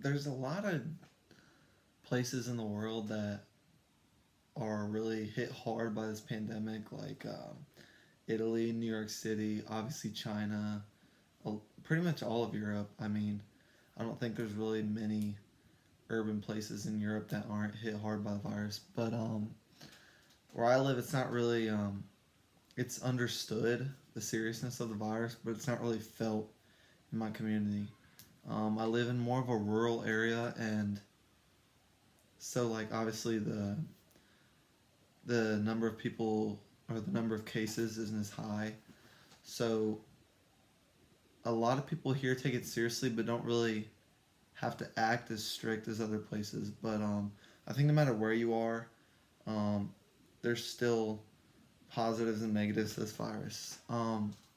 there's a lot of places in the world that are really hit hard by this pandemic, like Italy, New York City, obviously China, pretty much all of Europe. I mean, I don't think there's really many urban places in Europe that aren't hit hard by the virus. But where I live, it's not really. It's understood the seriousness of the virus, but it's not really felt in my community. I live in more of a rural area, and so like obviously the number of people or the number of cases isn't as high. So a lot of people here take it seriously, but don't really have to act as strict as other places. But I think no matter where you are, um, there's still positives and negatives to this virus.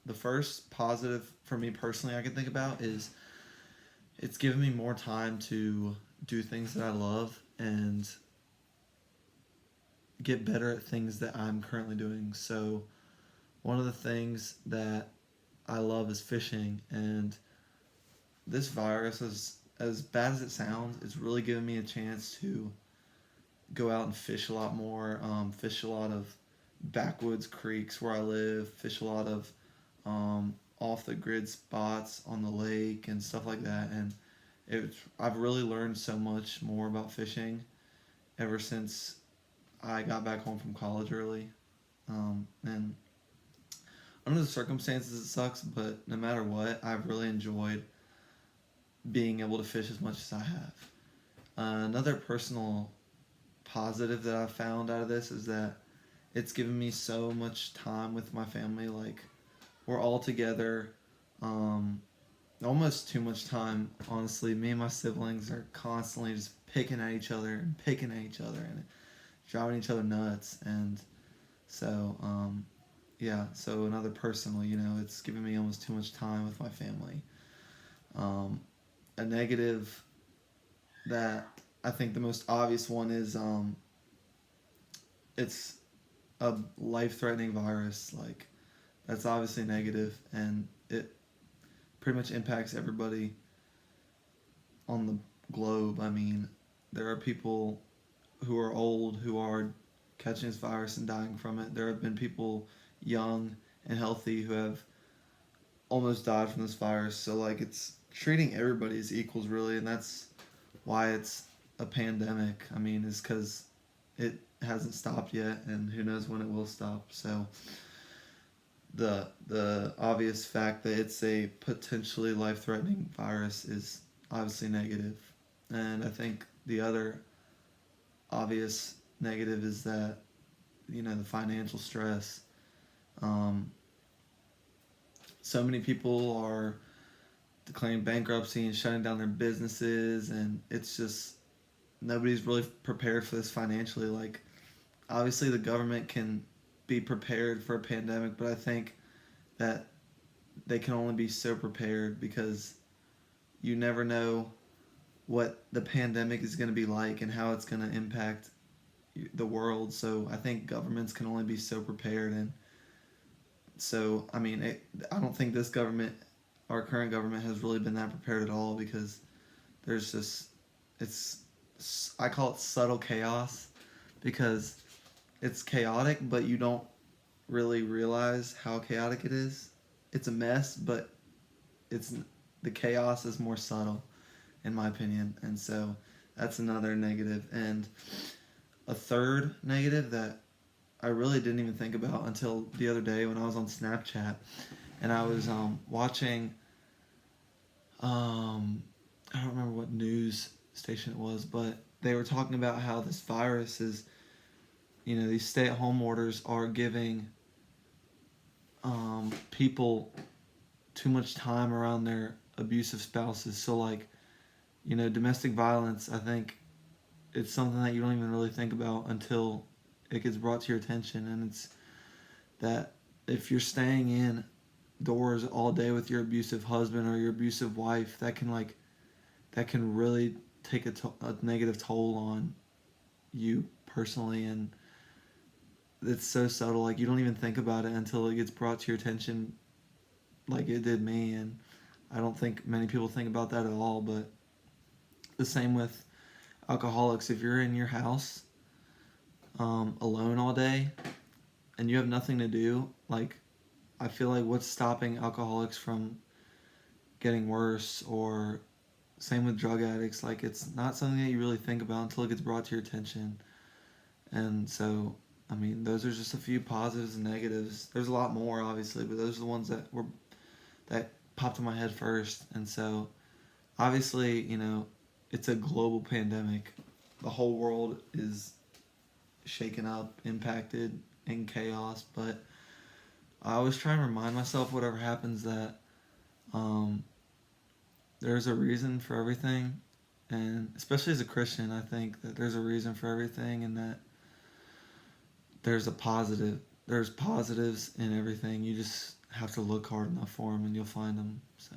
The first positive for me personally I can think about is it's given me more time to do things that I love and get better at things that I'm currently doing. So one of the things that I love is fishing, and this virus is as bad as it sounds. It's really given me a chance to go out and fish a lot more. Fish a lot of backwoods creeks where I live. Fish a lot of off the grid spots on the lake and stuff like that. And I've really learned so much more about fishing ever since I got back home from college early. And under the circumstances, it sucks, but no matter what, I've really enjoyed being able to fish as much as I have. Another personal positive that I've found out of this is that it's given me so much time with my family. Like, we're all together, um, almost too much time, honestly. Me and my siblings are constantly just picking at each other and picking at each other and driving each other nuts. And so, yeah, so another personal, it's given me almost too much time with my family. Um, a negative that I think the most obvious one is it's a life threatening virus. Like, that's obviously negative, and it pretty much impacts everybody on the globe. I mean, there are people who are old who are catching this virus and dying from it. There have been people young and healthy who have almost died from this virus. So, like, it's treating everybody as equals, really, and that's why it's a pandemic. I mean, is because it hasn't stopped yet, and who knows when it will stop. So, the obvious fact that it's a potentially life threatening virus is obviously negative, and I think the other obvious negative is that the financial stress. Um, so many people are declaring bankruptcy and shutting down their businesses, and it's just nobody's really prepared for this financially. Like, obviously the government can be prepared for a pandemic, but I think that they can only be so prepared because you never know what the pandemic is going to be like and how it's going to impact the world. So I think governments can only be so prepared. And so I mean, I don't think this government, our current government, has really been that prepared at all, because there's just it's I call it subtle chaos, because it's chaotic, but you don't really realize how chaotic it is. It's a mess, but it's the chaos is more subtle, in my opinion, and so that's another negative. And a third negative that I really didn't even think about until the other day when I was on Snapchat and I was watching. I don't remember what news station it was, but they were talking about how this virus is. These stay-at-home orders are giving people too much time around their abusive spouses. So, like, domestic violence, I think it's something that you don't even really think about until it gets brought to your attention. And it's that if you're staying in doors all day with your abusive husband or your abusive wife, that can really take a negative toll on you personally. And it's so subtle, like, you don't even think about it until it gets brought to your attention, like it did me. And I don't think many people think about that at all, but the same with alcoholics. If you're in your house alone all day and you have nothing to do, like, I feel like what's stopping alcoholics from getting worse, or same with drug addicts, like, it's not something that you really think about until it gets brought to your attention. And so, I mean, those are just a few positives and negatives. There's a lot more, obviously, but those are the ones that popped in my head first. And so, obviously, it's a global pandemic. The whole world is shaken up, impacted, in chaos. But I always try and remind myself, whatever happens, that um, there's a reason for everything. And especially as a Christian, I think that there's a reason for everything, and that there's a positive. There's positives in everything. You just have to look hard enough for them, and you'll find them. So.